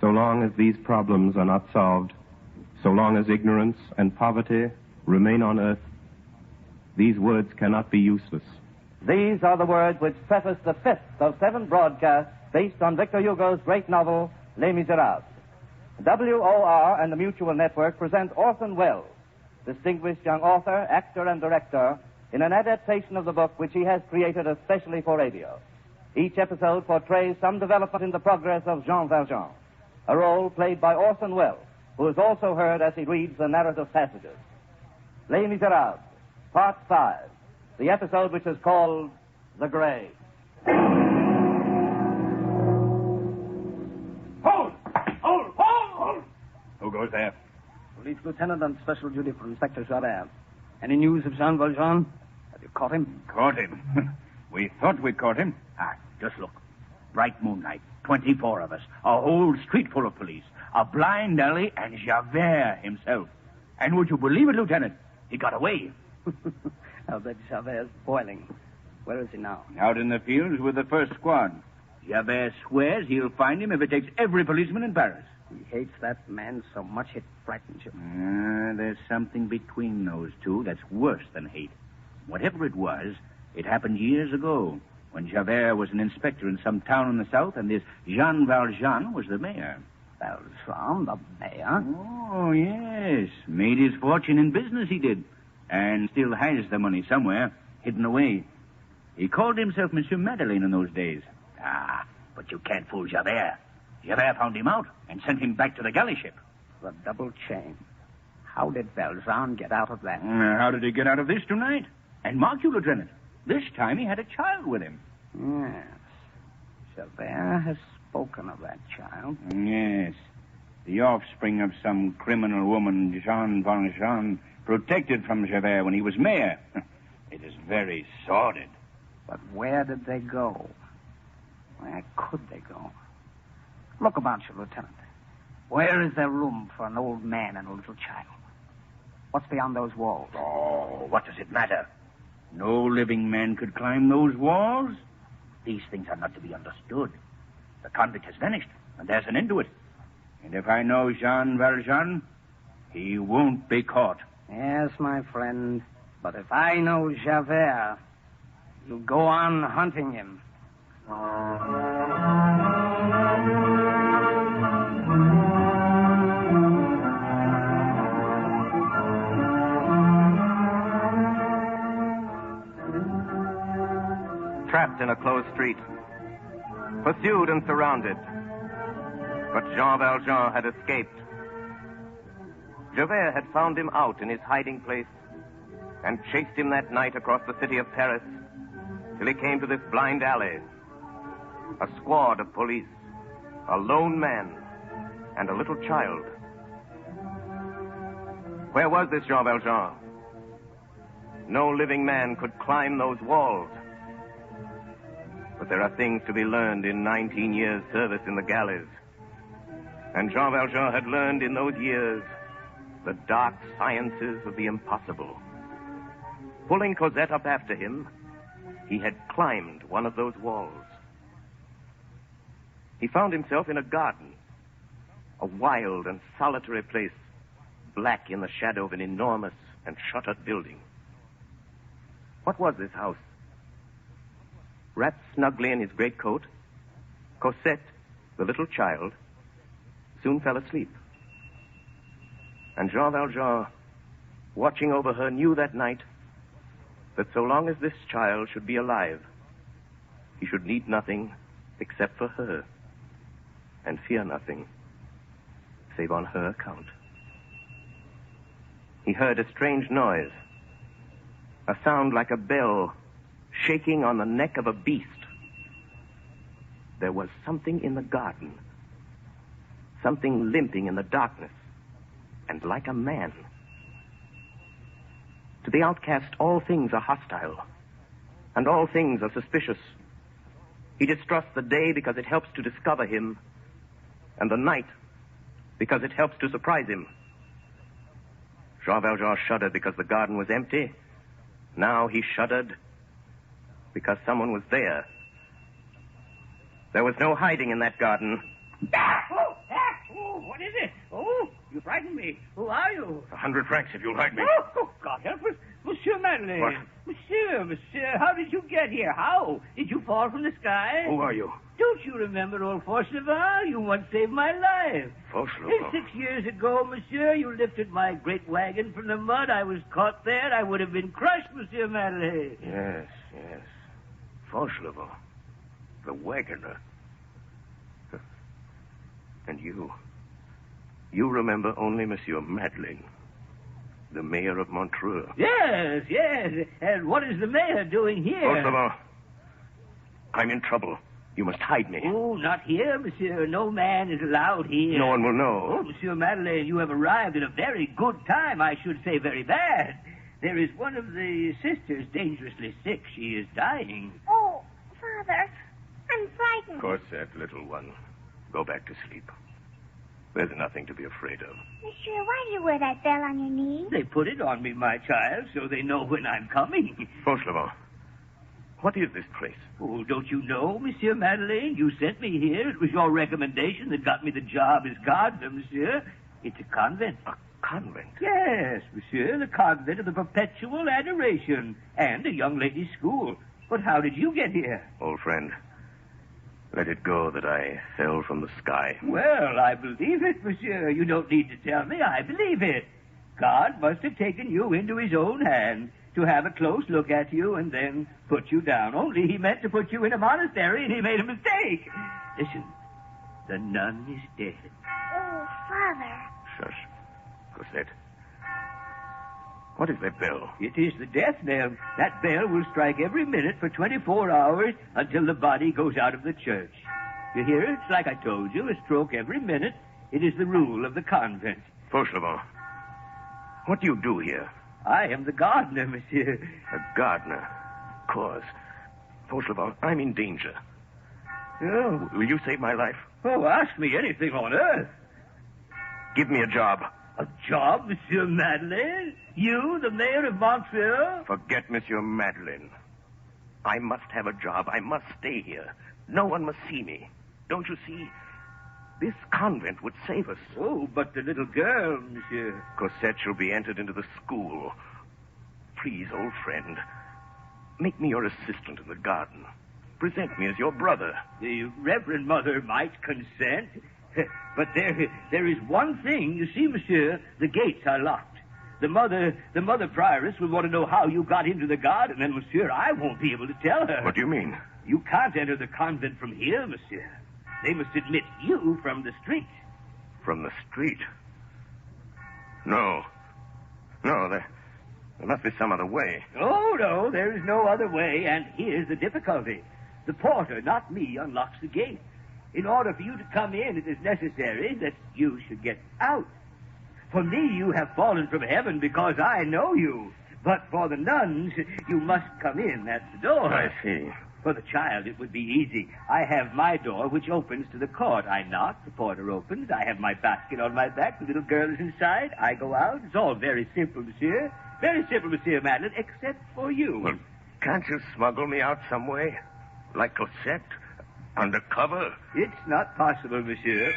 So long as these problems are not solved, so long as ignorance and poverty remain on earth, these words cannot be useless. These are the words which preface the fifth of 7 broadcasts based on Victor Hugo's great novel, Les Misérables. WOR and the Mutual Network present Orson Welles, distinguished young author, actor, and director, in an adaptation of the book which he has created especially for radio. Each episode portrays some development in the progress of Jean Valjean, a role played by Orson Welles, who is also heard as he reads the narrative passages. Les Misérables, Part 5, the episode which is called The Grave. Hold! Hold! Hold! Hold! Who goes there? Police Lieutenant on special duty for Inspector Javert. Any news of Jean Valjean? Have you caught him? Caught him? We thought we caught him. Just look. Bright moonlight. 24 of us. A whole street full of police. A blind alley and Javert himself. And would you believe it, Lieutenant? He got away. I'll bet Javert's boiling. Where is he now? Out in the fields with the first squad. Javert swears he'll find him if it takes every policeman in Paris. He hates that man so much it frightens him. There's something between those two that's worse than hate. Whatever it was, it happened years ago when Javert was an inspector in some town in the south and this Jean Valjean was the mayor. Valjean, the mayor? Oh, yes. Made his fortune in business, he did. And still has the money somewhere, hidden away. He called himself Monsieur Madeleine in those days. But you can't fool Javert. Javert found him out and sent him back to the galley ship. The double chain. How did Valjean get out of that? How did he get out of this tonight? And mark you, Lieutenant, this time he had a child with him. Yes. Javert has spoken of that child. Yes. The offspring of some criminal woman, Jean Valjean, protected from Javert when he was mayor. It is very sordid. But where did they go? Where could they go? Look about you, Lieutenant. Where is there room for an old man and a little child? What's beyond those walls? Oh, what does it matter? No living man could climb those walls. These things are not to be understood. The convict has vanished, and there's an end to it. And if I know Jean Valjean, he won't be caught. Yes, my friend. But if I know Javert, you'll go on hunting him. Trapped in a closed street, pursued and surrounded. But Jean Valjean had escaped. Javert had found him out in his hiding place and chased him that night across the city of Paris till he came to this blind alley. A squad of police, a lone man, and a little child. Where was this Jean Valjean? No living man could climb those walls. But there are things to be learned in 19 years' service in the galleys. And Jean Valjean had learned in those years the dark sciences of the impossible. Pulling Cosette up after him, he had climbed one of those walls. He found himself in a garden, a wild and solitary place, black in the shadow of an enormous and shuttered building. What was this house? Wrapped snugly in his greatcoat, Cosette, the little child, soon fell asleep. And Jean Valjean, watching over her, knew that night that so long as this child should be alive, he should need nothing except for her, and fear nothing save on her account. He heard a strange noise, a sound like a bell shaking on the neck of a beast. There was something in the garden, something limping in the darkness, and like a man. To the outcast, all things are hostile, and all things are suspicious. He distrusts the day because it helps to discover him, and the night because it helps to surprise him. Jean Valjean shuddered because the garden was empty. Now he shuddered because someone was there. There was no hiding in that garden. What is it? Oh, you frightened me. Who are you? 100 francs if you'll hide me. Oh, God help us. Monsieur Madeleine. What? Monsieur, how did you get here? How? Did you fall from the sky? Who are you? Don't you remember old Fauchelevent? You once saved my life. Fauchelevent? 6 years ago, monsieur, you lifted my great wagon from the mud. I was caught there. I would have been crushed, Monsieur Madeleine. Yes. Fauchelevent. The wagoner. And you. You remember only Monsieur Madeleine, the mayor of Montreux. Yes. And what is the mayor doing here? Fauchelevent, I'm in trouble. You must hide me. Oh, not here, monsieur. No man is allowed here. No one will know. Oh, Monsieur Madeleine, you have arrived at a very good time. I should say very bad. There is one of the sisters dangerously sick. She is dying. Oh, Father, I'm frightened. Cosette, little one, go back to sleep. There's nothing to be afraid of. Monsieur, why do you wear that bell on your knee? They put it on me, my child, so they know when I'm coming. Fauchelevent, what is this place? Oh, don't you know, Monsieur Madeleine? You sent me here. It was your recommendation that got me the job as gardener, monsieur. It's a convent. A convent? Yes, monsieur, the convent of the Perpetual Adoration and a young ladies' school. But how did you get here? Old friend, let it go that I fell from the sky. Well, I believe it, monsieur. You don't need to tell me. I believe it. God must have taken you into his own hand to have a close look at you and then put you down. Only he meant to put you in a monastery and he made a mistake. Listen, the nun is dead. Oh, Father. Shush. Cosette. What is that bell? It is the death knell. That bell will strike every minute for 24 hours until the body goes out of the church. You hear it? It's like I told you, a stroke every minute. It is the rule of the convent. Fauchelevent, what do you do here? I am the gardener, monsieur. A gardener? Cause. Fauchelevent, I'm in danger. Oh. Will you save my life? Oh, ask me anything on earth. Give me a job. A job, Monsieur Madeleine? You, the mayor of Montreux? Forget Monsieur Madeleine. I must have a job. I must stay here. No one must see me. Don't you see? This convent would save us. Oh, but the little girl, monsieur. Cosette shall be entered into the school. Please, old friend, make me your assistant in the garden. Present me as your brother. The Reverend Mother might consent. But there is one thing. You see, monsieur, the gates are locked. The mother prioress will want to know how you got into the garden, and, monsieur, I won't be able to tell her. What do you mean? You can't enter the convent from here, monsieur. They must admit you from the street. From the street? No, there must be some other way. Oh, no, there is no other way, and here's the difficulty. The porter, not me, unlocks the gate. In order for you to come in, it is necessary that you should get out. For me, you have fallen from heaven because I know you. But for the nuns, you must come in at the door. I see. For the child, it would be easy. I have my door, which opens to the court. I knock, the porter opens. I have my basket on my back. The little girl is inside. I go out. It's all very simple, monsieur. Very simple, Monsieur Madeleine, except for you. Well, can't you smuggle me out some way? Like Cosette? Undercover? It's not possible, monsieur.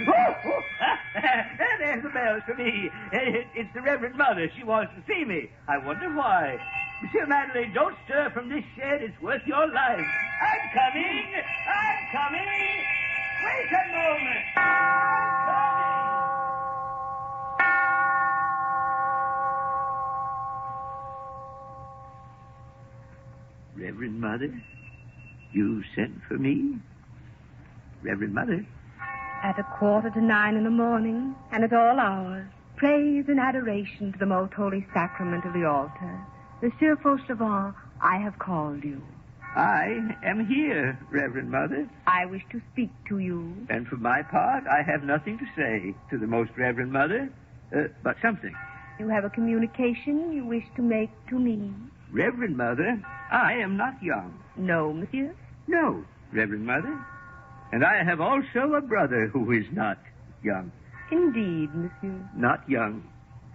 There's the bell for me. It's the Reverend Mother. She wants to see me. I wonder why. Monsieur Madeleine, don't stir from this shed. It's worth your life. I'm coming. Wait a moment. Reverend Mother, you sent for me? Reverend Mother? At 8:45 in the morning, and at all hours, praise and adoration to the most holy sacrament of the altar. Monsieur Fauchelevent, I have called you. I am here, Reverend Mother. I wish to speak to you. And for my part, I have nothing to say to the most Reverend Mother, but something. You have a communication you wish to make to me. Reverend Mother, I am not young. No, monsieur? No, Reverend Mother. And I have also a brother who is not young. Indeed, monsieur. Not young.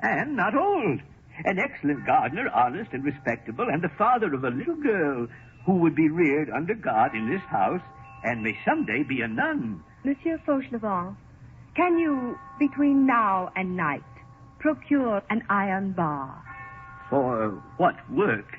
And not old. An excellent gardener, honest and respectable, and the father of a little girl who would be reared under God in this house and may someday be a nun. Monsieur Fauchelevent, Can you, between now and night, procure an iron bar For what work?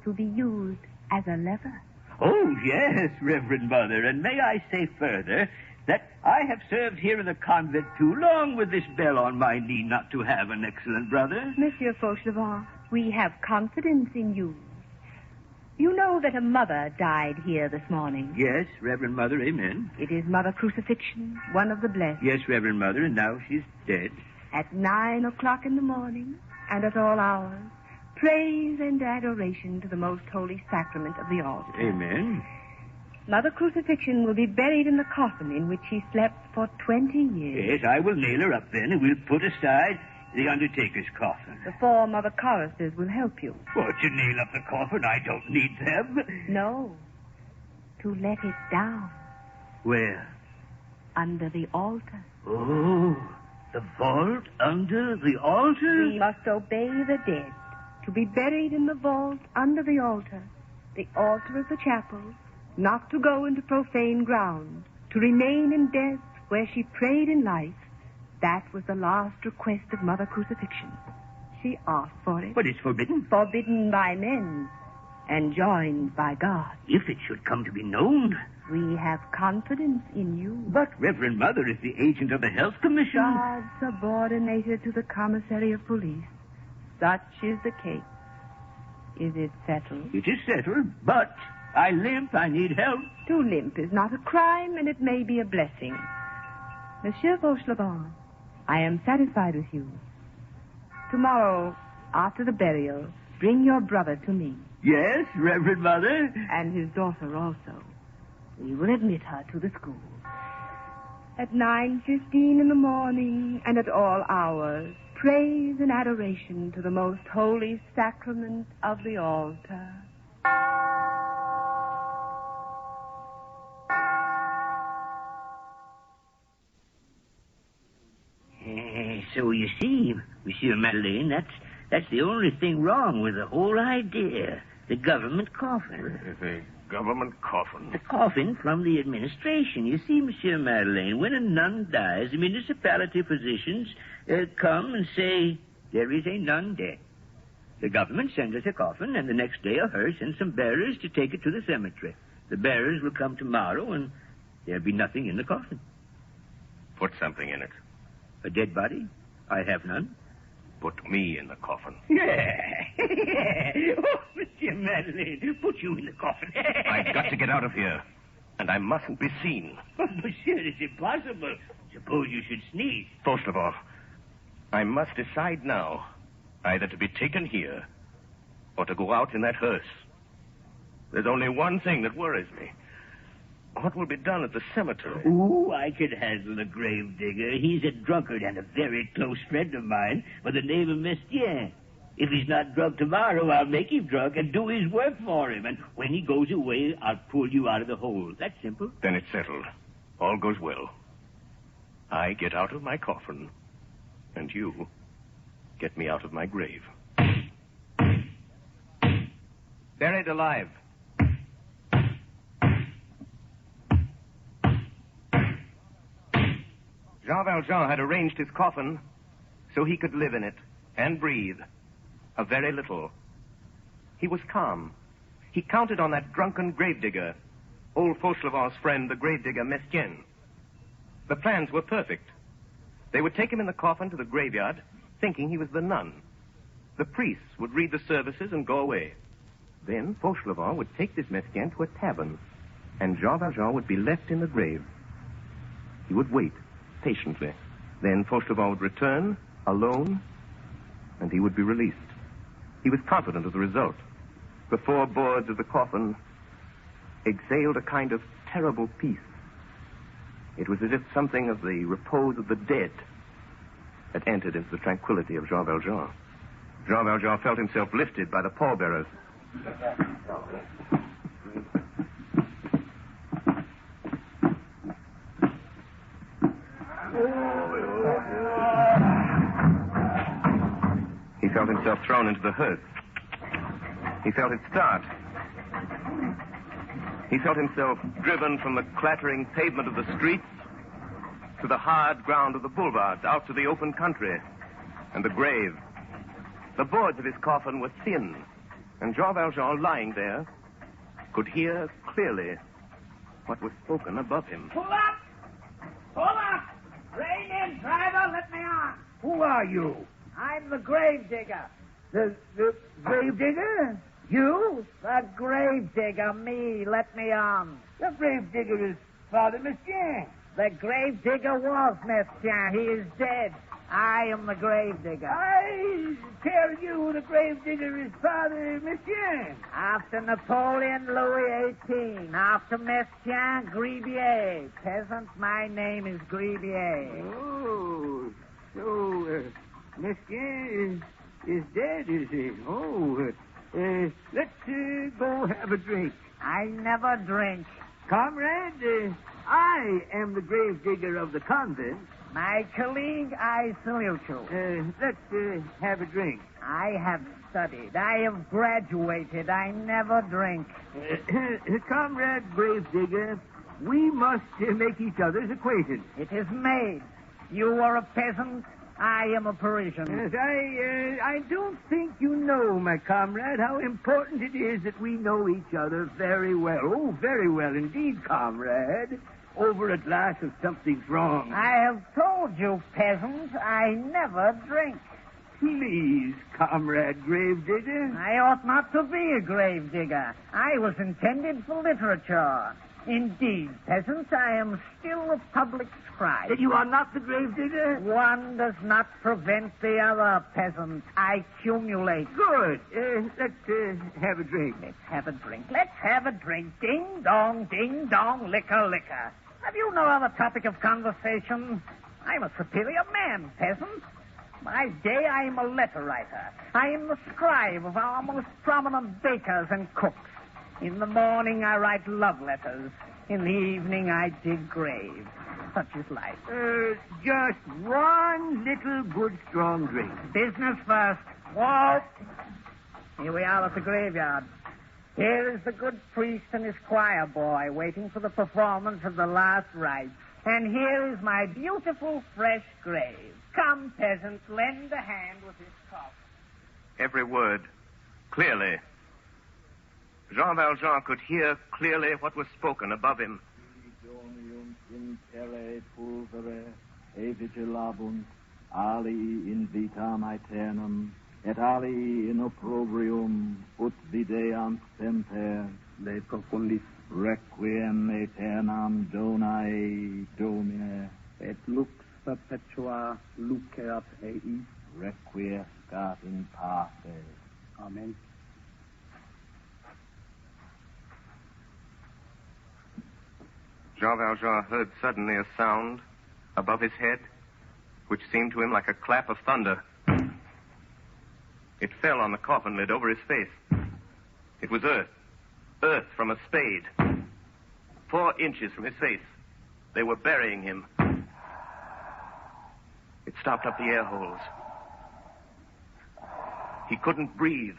to be used as a lever? Oh, yes, Reverend Mother. And may I say further that I have served here in the convent too long with this bell on my knee not to have an excellent brother. Monsieur Fauchelevent, we have confidence in you. You know that a mother died here this morning. Yes, Reverend Mother, amen. It is Mother Crucifixion, one of the blessed. Yes, Reverend Mother, and now she's dead. At 9 o'clock in the morning, and at all hours, praise and adoration to the most holy sacrament of the altar. Amen. Mother Crucifixion will be buried in the coffin in which she slept for 20 years. Yes, I will nail her up then, and we'll put aside the undertaker's coffin. The 4 Mother choristers will help you. What, to nail up the coffin? I don't need them. No, to let it down Where? under the altar. Oh, the vault under the altar? We must obey the dead. To be buried in the vault under the altar of the chapel, not to go into profane ground, to remain in death where she prayed in life. That was the last request of Mother Crucifixion. She asked for it. But it's forbidden. Forbidden by men and joined by God. If it should come to be known. We have confidence in you. But Reverend Mother is the agent of the Health Commission. God subordinated to the commissary of police. Such is the case. Is it settled? It is settled, but I limp. I need help. To limp is not a crime, and it may be a blessing. Monsieur Fauchelevent, I am satisfied with you. Tomorrow, after the burial, bring your brother to me. Yes, Reverend Mother. And his daughter also. We will admit her to the school. At 9:15 in the morning, and at all hours, praise and adoration to the most holy sacrament of the altar. So you see, Monsieur Madeleine, that's the only thing wrong with the whole idea. The government coffin. The government coffin? The coffin from the administration. You see, Monsieur Madeleine, when a nun dies, the municipality physicians come and say, there is a nun dead. The government sends us a coffin, and the next day a hearse and some bearers to take it to the cemetery. The bearers will come tomorrow, and there'll be nothing in the coffin. Put something in it. A dead body? I have none. Put me in the coffin. Yeah. Oh, Monsieur Madeleine, put you in the coffin. I've got to get out of here, and I mustn't be seen. But, Monsieur, it's impossible. Suppose you should sneeze. Fauchelevent, I must decide now either to be taken here or to go out in that hearse. There's only one thing that worries me. What will be done at the cemetery? Ooh, I could handle the grave digger. He's a drunkard and a very close friend of mine by the name of Mestienne. If he's not drunk tomorrow, I'll make him drunk and do his work for him. And when he goes away, I'll pull you out of the hole. That's simple. Then it's settled. All goes well. I get out of my coffin, and you get me out of my grave. Buried alive. Jean Valjean had arranged his coffin so he could live in it and breathe a very little. He was calm. He counted on that drunken gravedigger, old Fauchelevent's friend, the gravedigger Mestienne. The plans were perfect. They would take him in the coffin to the graveyard, thinking he was the nun. The priests would read the services and go away. Then Fauchelevent would take this Mestienne to a tavern, and Jean Valjean would be left in the grave. He would wait patiently. Then Fauchelevent would return, alone, and he would be released. He was confident of the result. The 4 boards of the coffin exhaled a kind of terrible peace. It was as if something of the repose of the dead had entered into the tranquility of Jean Valjean. Jean Valjean felt himself lifted by the pallbearers. He felt himself thrown into the hearse. He felt it start. He felt himself driven from the clattering pavement of the streets to the hard ground of the boulevards, out to the open country, and the grave. The boards of his coffin were thin, and Jean Valjean, lying there, could hear clearly what was spoken above him. Pull up! Pull up! Rein in, driver, let me on. Who are you? I'm the grave digger. The grave digger? You? The grave digger, me, let me on. The grave digger is Father Monsieur. The grave digger was Monsieur. He is dead. I am the grave digger. I tell you, the grave digger is Father Monsieur. After Napoleon, Louis XVIII. After Messiaen, Gribier. Peasant, my name is Gribier. Oh, so Monsieur is dead, is he? Oh, let's go have a drink. I never drink. Comrade, I am the grave digger of the convent. My colleague, I salute you. Let's have a drink. I have studied. I have graduated. I never drink. Comrade Gravedigger, we must make each other's acquaintance. It is made. You are a peasant. I am a Parisian. Yes, I don't think you know, my comrade, how important it is that we know each other very well. Oh, very well indeed, comrade. Over a glass of something's wrong. I have told you, peasant, I never drink. Please, comrade Gravedigger. I ought not to be a gravedigger. I was intended for literature. Indeed, peasant, I am still a public scribe. That you are not the gravedigger? One does not prevent the other, peasant. I accumulate. Good. Let's have a drink. Let's have a drink. Let's have a drink. Ding, dong, liquor, liquor. Have you no other topic of conversation? I'm a superior man, peasant. By day, I am a letter writer. I am the scribe of our most prominent bakers and cooks. In the morning, I write love letters. In the evening, I dig graves. Such is life. Just one little good strong drink. Business first. Whoa! Here we are at the graveyard. Here is the good priest and his choir boy waiting for the performance of the last rites. And here is my beautiful, fresh grave. Come, peasants, lend a hand with this coffin. Every word, clearly. Jean Valjean could hear clearly what was spoken above him. Ali in vitam aeternam, et ali in opprobrium, ut videant semper, de profundis requiem aeternam donae Domine, et lux perpetua luceat eis, requiescat in pace. Amen. Jean Valjean heard suddenly a sound above his head, which seemed to him like a clap of thunder. It fell on the coffin lid over his face. It was earth. Earth from a spade. 4 inches from his face. They were burying him. It stopped up the air holes. He couldn't breathe.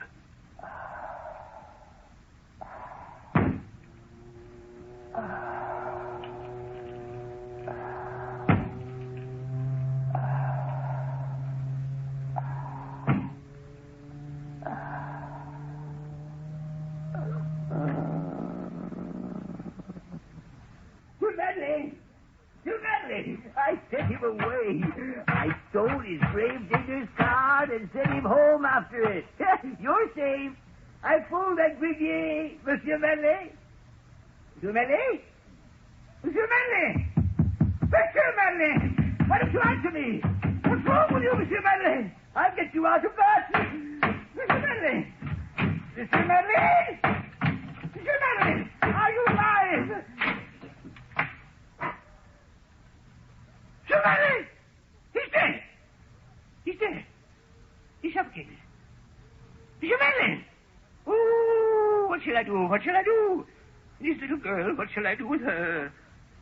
I sent him away. I stole his gravedigger's card and sent him home after it. You're safe. I fooled that Gribier, Monsieur Manley. Monsieur Manley? Monsieur Manley! Monsieur Manley! Why don't you answer me? What's wrong with you, Monsieur Manley? I'll get you out of that. Monsieur Manley! Monsieur Manley! Monsieur Manley! Are you alive? Monsieur Manley! He's dead! He's dead. He's suffocated. Monsieur Manley! Oh, what shall I do? What shall I do? This little girl, what shall I do with her?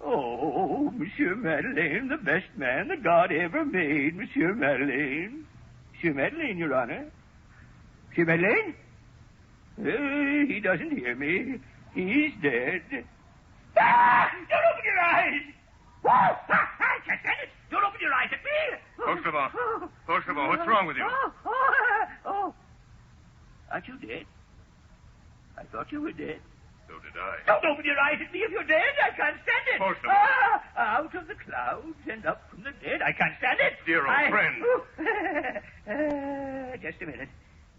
Oh, Monsieur Madeleine, the best man that God ever made, Monsieur Madeleine. Monsieur Madeleine, Your Honor. Monsieur Madeleine? He doesn't hear me. He's dead. Ah! Don't open your eyes! Whoa! Fauchelevent, what's wrong with you? Oh. Aren't you dead? I thought you were dead. So did I. Don't open your eyes at me if you're dead. I can't stand it. Fauchelevent. Out of the clouds and up from the dead. I can't stand it. Dear old friend. Just a minute.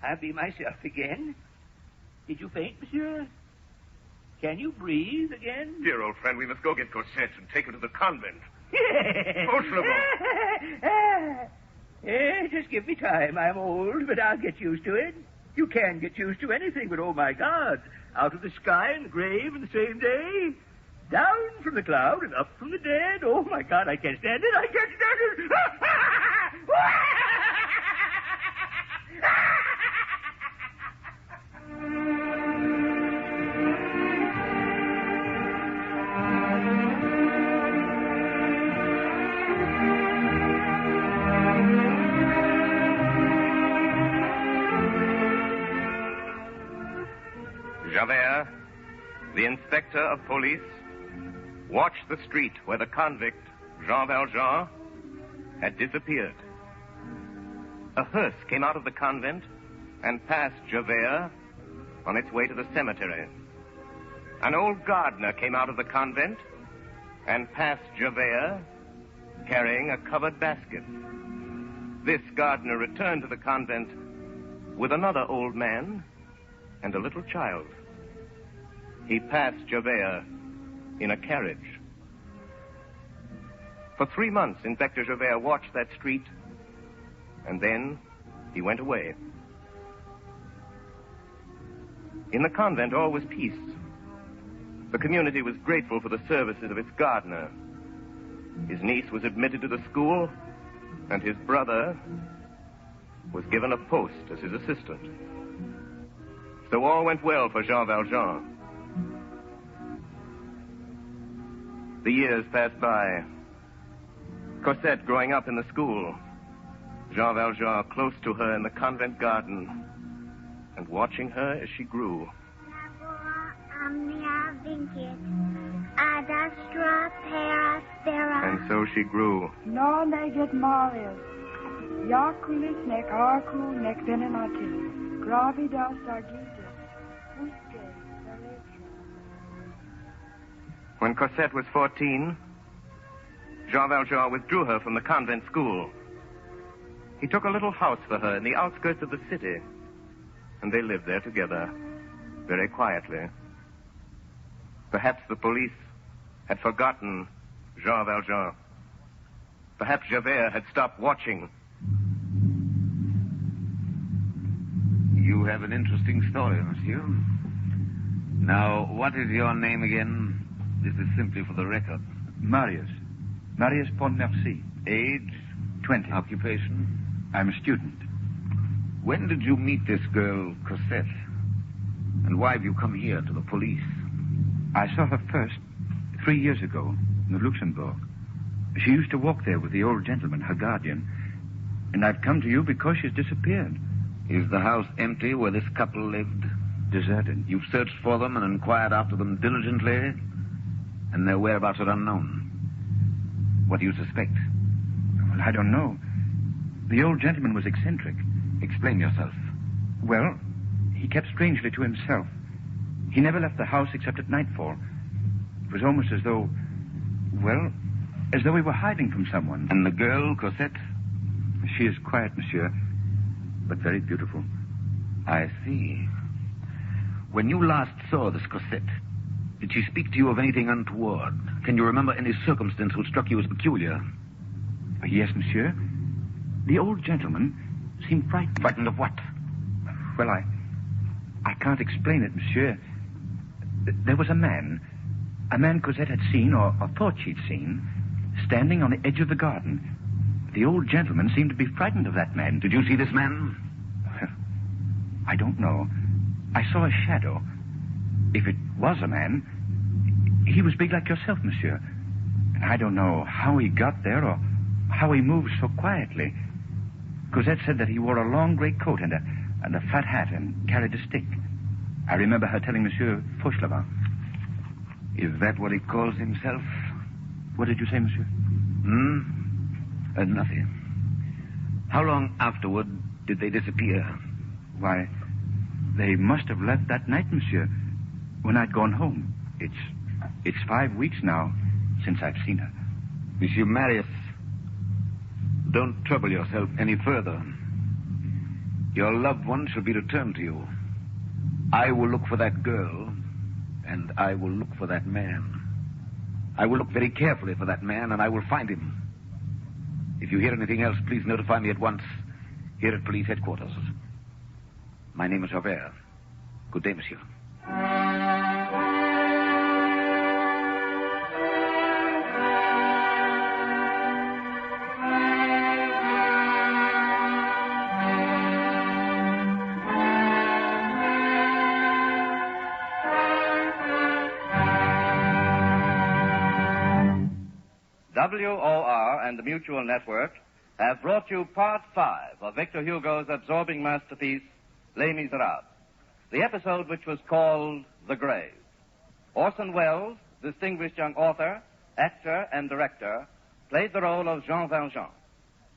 I'll be myself again. Did you faint, monsieur? Can you breathe again? Dear old friend, we must go get Cosette and take her to the convent. Fauchelevent. Just give me time. I'm old, but I'll get used to it. You can get used to anything, but oh, my God. Out of the sky and the grave in the same day. Down from the cloud and up from the dead. Oh, my God, I can't stand it. I can't stand it. Javert, the inspector of police, watched the street where the convict, Jean Valjean, had disappeared. A hearse came out of the convent and passed Javert on its way to the cemetery. An old gardener came out of the convent and passed Javert carrying a covered basket. This gardener returned to the convent with another old man and a little child. He passed Javert in a carriage. For 3 months, Inspector Javert watched that street, and then he went away. In the convent, all was peace. The community was grateful for the services of its gardener. His niece was admitted to the school, and his brother was given a post as his assistant. So all went well for Jean Valjean. The years passed by. Cosette growing up in the school. Jean Valjean close to her in the convent garden and watching her as she grew. And so she grew. No neget Marius. Jaculis nec arcu nec venenatis. Gravidas agitis. When Cosette was 14, Jean Valjean withdrew her from the convent school. He took a little house for her in the outskirts of the city, and they lived there together, very quietly. Perhaps the police had forgotten Jean Valjean. Perhaps Javert had stopped watching. You have an interesting story, monsieur. Now, what is your name again? This is simply for the record. Marius Pontmercy. Age? 20. Occupation? I'm a student. When did you meet this girl, Cosette? And why have you come here to the police? I saw her first 3 years ago in the Luxembourg. She used to walk there with the old gentleman, her guardian. And I've come to you because she's disappeared. Is the house empty where this couple lived? Deserted. You've searched for them and inquired after them diligently? And their whereabouts are unknown. What do you suspect? Well, I don't know. The old gentleman was eccentric. Explain yourself. Well, he kept strangely to himself. He never left the house except at nightfall. It was almost as though we were hiding from someone. And the girl, Cosette? She is quiet, monsieur, but very beautiful. I see. When you last saw this Cosette, did she speak to you of anything untoward? Can you remember any circumstance which struck you as peculiar? Yes, monsieur. The old gentleman seemed frightened. Frightened of what? Well, I can't explain it, monsieur. There was a man Cosette had seen, or thought she'd seen, standing on the edge of the garden. The old gentleman seemed to be frightened of that man. Did you see this man? I don't know. I saw a shadow. If it was a man, he was big like yourself, monsieur. And I don't know how he got there or how he moved so quietly. Cosette said that he wore a long gray coat and a fat hat and carried a stick. I remember her telling Monsieur Fauchelevent. Is that what he calls himself? What did you say, monsieur? Nothing. How long afterward did they disappear? Why, they must have left that night, monsieur, when I'd gone home. It's 5 weeks now since I've seen her. Monsieur Marius, don't trouble yourself any further. Your loved one shall be returned to you. I will look for that girl, and I will look for that man. I will look very carefully for that man, and I will find him. If you hear anything else, please notify me at once here at police headquarters. My name is Javert. Good day, monsieur. WOR and the Mutual Network have brought you Part 5 of Victor Hugo's absorbing masterpiece, Les Misérables, the episode which was called The Grave. Orson Welles, distinguished young author, actor, and director, played the role of Jean Valjean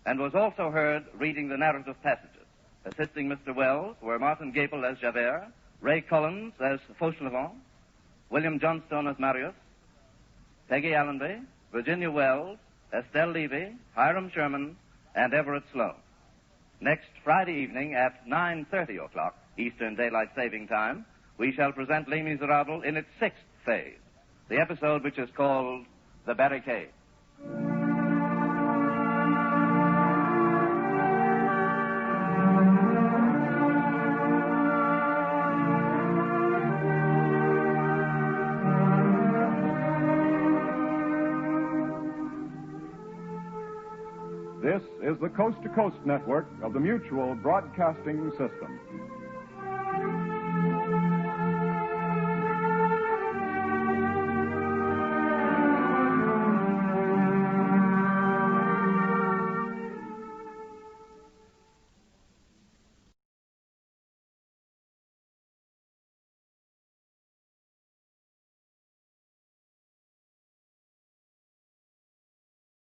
and was also heard reading the narrative passages. Assisting Mr. Welles were Martin Gapel as Javert, Ray Collins as Fauchelevent, William Johnstone as Marius, Peggy Allenby, Virginia Wells, Estelle Levy, Hiram Sherman, and Everett Sloan. Next Friday evening at 9:30 o'clock Eastern Daylight Saving Time, we shall present Les Misérables in its 6th phase, the episode which is called The Barricade. This is the Coast to Coast network of the Mutual Broadcasting System.